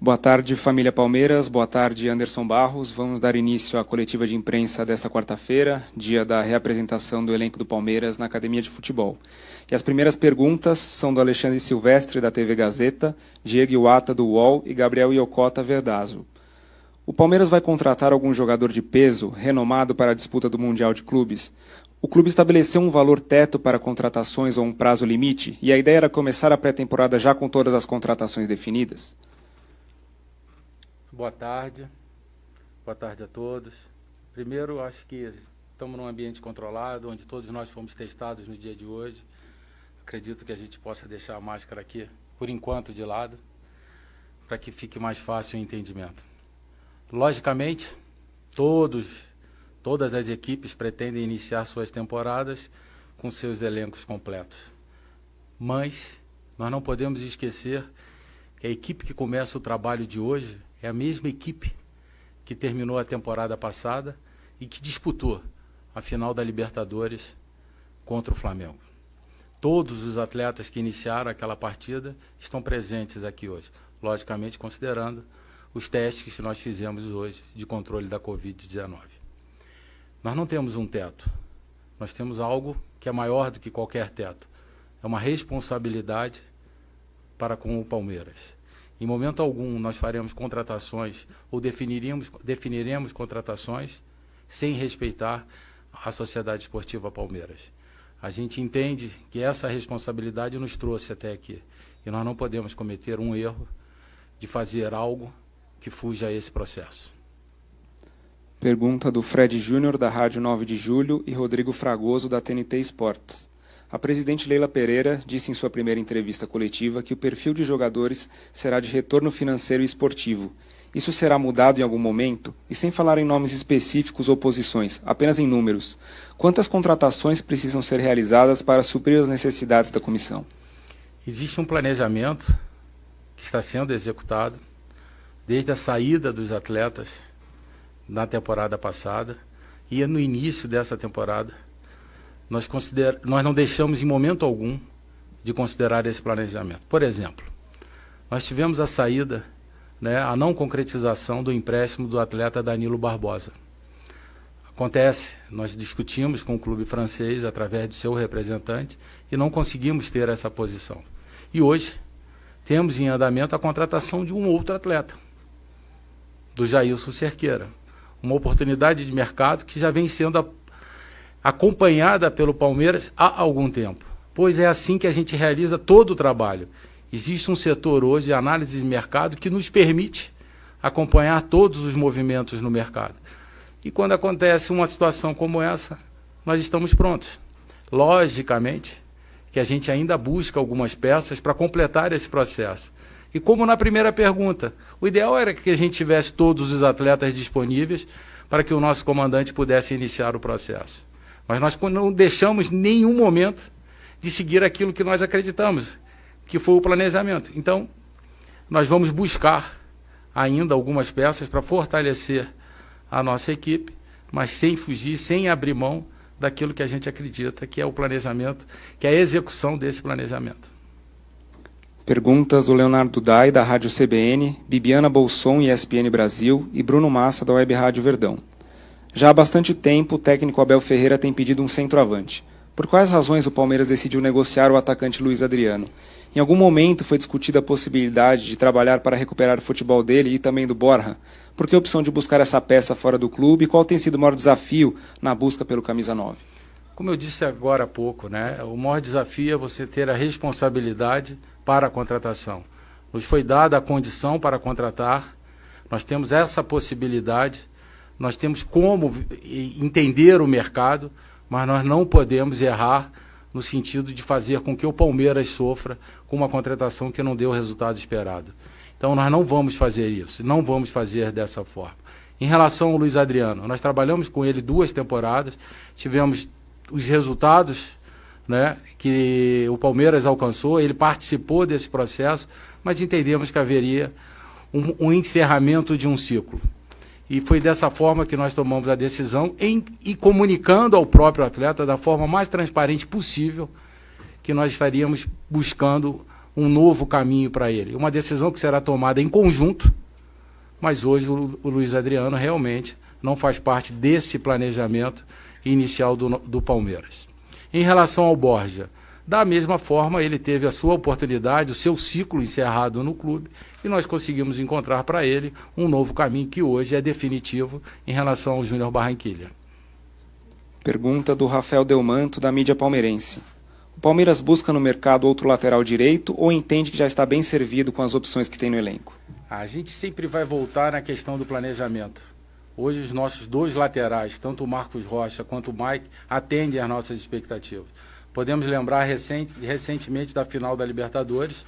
Boa tarde, família Palmeiras. Boa tarde, Anderson Barros. Vamos dar início à coletiva de imprensa desta quarta-feira, dia da reapresentação do elenco do Palmeiras na Academia de Futebol. E as primeiras perguntas são do Alexandre Silvestre, da TV Gazeta, Diego Iwata, do UOL e Gabriel Iocota, Verdazo. O Palmeiras vai contratar algum jogador de peso, renomado para a disputa do Mundial de Clubes? O clube estabeleceu um valor teto para contratações ou um prazo limite, e a ideia era começar a pré-temporada já com todas as contratações definidas? Boa tarde a todos. Primeiro, acho que estamos num ambiente controlado, onde todos nós fomos testados no dia de hoje. Acredito que a gente possa deixar a máscara aqui, por enquanto, de lado, para que fique mais fácil o entendimento. Logicamente, todas as equipes pretendem iniciar suas temporadas com seus elencos completos. Mas nós não podemos esquecer que a equipe que começa o trabalho de hoje é a mesma equipe que terminou a temporada passada e que disputou a final da Libertadores contra o Flamengo. Todos os atletas que iniciaram aquela partida estão presentes aqui hoje, logicamente considerando os testes que nós fizemos hoje de controle da Covid-19. Nós não temos um teto, nós temos algo que é maior do que qualquer teto. É uma responsabilidade para com o Palmeiras. Em momento algum nós faremos contratações ou definiremos contratações sem respeitar a Sociedade Esportiva Palmeiras. A gente entende que essa responsabilidade nos trouxe até aqui e nós não podemos cometer um erro de fazer algo que fuja a esse processo. Pergunta do Fred Júnior, da Rádio 9 de Julho, e Rodrigo Fragoso, da TNT Esportes. A presidente Leila Pereira disse em sua primeira entrevista coletiva que o perfil de jogadores será de retorno financeiro e esportivo. Isso será mudado em algum momento? E sem falar em nomes específicos ou posições, apenas em números. Quantas contratações precisam ser realizadas para suprir as necessidades da comissão? Existe um planejamento que está sendo executado desde a saída dos atletas na temporada passada e no início dessa temporada. Nós não deixamos em momento algum de considerar esse planejamento. Por exemplo, nós tivemos a saída, a não concretização do empréstimo do atleta Danilo Barbosa. Acontece, nós discutimos com o clube francês através de seu representante e não conseguimos ter essa posição. E hoje temos em andamento a contratação de um outro atleta, do Jailson Cerqueira. Uma oportunidade de mercado que já vem sendo acompanhada pelo Palmeiras há algum tempo, pois é assim que a gente realiza todo o trabalho. Existe um setor hoje de análise de mercado que nos permite acompanhar todos os movimentos no mercado. E quando acontece uma situação como essa, nós estamos prontos. Logicamente que a gente ainda busca algumas peças para completar esse processo. E como na primeira pergunta, o ideal era que a gente tivesse todos os atletas disponíveis para que o nosso comandante pudesse iniciar o processo. Mas nós não deixamos nenhum momento de seguir aquilo que nós acreditamos, que foi o planejamento. Então, nós vamos buscar ainda algumas peças para fortalecer a nossa equipe, mas sem fugir, sem abrir mão daquilo que a gente acredita, que é o planejamento, que é a execução desse planejamento. Perguntas do Leonardo Dai, da Rádio CBN, Bibiana Bolson, ESPN Brasil, e Bruno Massa, da Web Rádio Verdão. Já há bastante tempo, o técnico Abel Ferreira tem pedido um centroavante. Por quais razões o Palmeiras decidiu negociar o atacante Luiz Adriano? Em algum momento foi discutida a possibilidade de trabalhar para recuperar o futebol dele e também do Borja? Por que a opção de buscar essa peça fora do clube e qual tem sido o maior desafio na busca pelo camisa 9? Como eu disse agora há pouco, o maior desafio é você ter a responsabilidade para a contratação. Nos foi dada a condição para contratar, nós temos essa possibilidade, nós temos como entender o mercado, mas nós não podemos errar no sentido de fazer com que o Palmeiras sofra com uma contratação que não deu o resultado esperado. Então nós não vamos fazer isso, não vamos fazer dessa forma. Em relação ao Luiz Adriano, nós trabalhamos com ele 2 temporadas, tivemos os resultados que o Palmeiras alcançou, ele participou desse processo, mas entendemos que haveria um encerramento de um ciclo. E foi dessa forma que nós tomamos a decisão e comunicando ao próprio atleta da forma mais transparente possível que nós estaríamos buscando um novo caminho para ele. Uma decisão que será tomada em conjunto, mas hoje o Luiz Adriano realmente não faz parte desse planejamento inicial do Palmeiras. Em relação ao Borja, da mesma forma, ele teve a sua oportunidade, o seu ciclo encerrado no clube, e nós conseguimos encontrar para ele um novo caminho que hoje é definitivo em relação ao Júnior Barranquilla. Pergunta do Rafael Delmanto, da mídia palmeirense. O Palmeiras busca no mercado outro lateral direito ou entende que já está bem servido com as opções que tem no elenco? A gente sempre vai voltar na questão do planejamento. Hoje os nossos dois laterais, tanto o Marcos Rocha quanto o Mike, atendem às nossas expectativas. Podemos lembrar recentemente da final da Libertadores,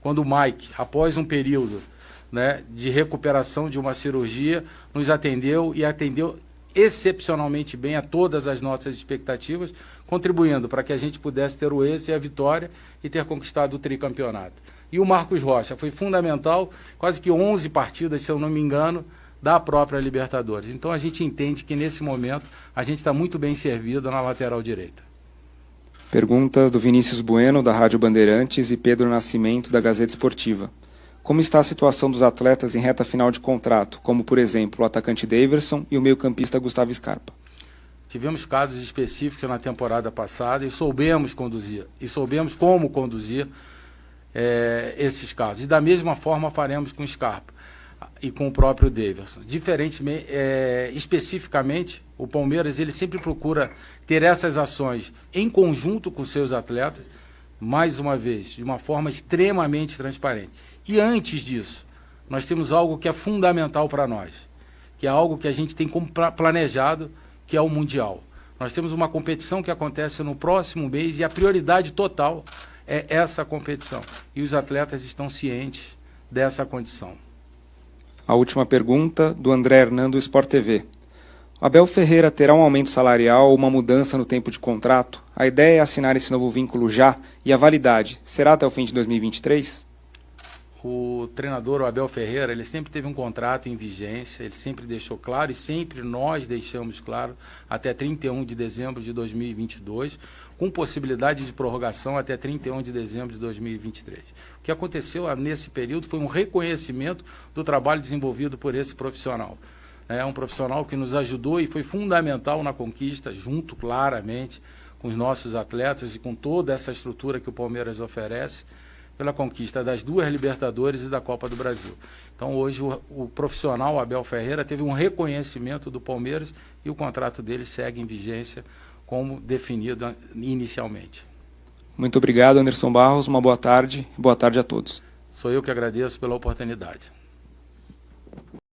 quando o Mike, após um período, né, de recuperação de uma cirurgia, nos atendeu e atendeu excepcionalmente bem a todas as nossas expectativas, contribuindo para que a gente pudesse ter o êxito e a vitória e ter conquistado o tricampeonato. E o Marcos Rocha foi fundamental, quase que 11 partidas, se eu não me engano, da própria Libertadores. Então a gente entende que nesse momento a gente está muito bem servido na lateral direita. Pergunta do Vinícius Bueno, da Rádio Bandeirantes, e Pedro Nascimento, da Gazeta Esportiva. Como está a situação dos atletas em reta final de contrato, como, por exemplo, o atacante Daverson e o meio-campista Gustavo Scarpa? Tivemos casos específicos na temporada passada e soubemos conduzir, e soubemos como conduzir esses casos. E da mesma forma faremos com o Scarpa e com o próprio Daverson. Especificamente, o Palmeiras ele sempre procura ter essas ações em conjunto com seus atletas, mais uma vez, de uma forma extremamente transparente. E antes disso, nós temos algo que é fundamental para nós, que é algo que a gente tem como planejado, que é o Mundial. Nós temos uma competição que acontece no próximo mês e a prioridade total é essa competição. E os atletas estão cientes dessa condição. A última pergunta, do André Hernando, Sport TV. O Abel Ferreira terá um aumento salarial ou uma mudança no tempo de contrato? A ideia é assinar esse novo vínculo já e a validade será até o fim de 2023? O treinador, o Abel Ferreira, ele sempre teve um contrato em vigência, ele sempre deixou claro e sempre nós deixamos claro até 31 de dezembro de 2022, com possibilidade de prorrogação até 31 de dezembro de 2023. O que aconteceu nesse período foi um reconhecimento do trabalho desenvolvido por esse profissional. É um profissional que nos ajudou e foi fundamental na conquista, junto claramente com os nossos atletas e com toda essa estrutura que o Palmeiras oferece, pela conquista das 2 Libertadores e da Copa do Brasil. Então hoje o profissional Abel Ferreira teve um reconhecimento do Palmeiras e o contrato dele segue em vigência como definido inicialmente. Muito obrigado, Anderson Barros. Uma boa tarde. Boa tarde a todos. Sou eu que agradeço pela oportunidade.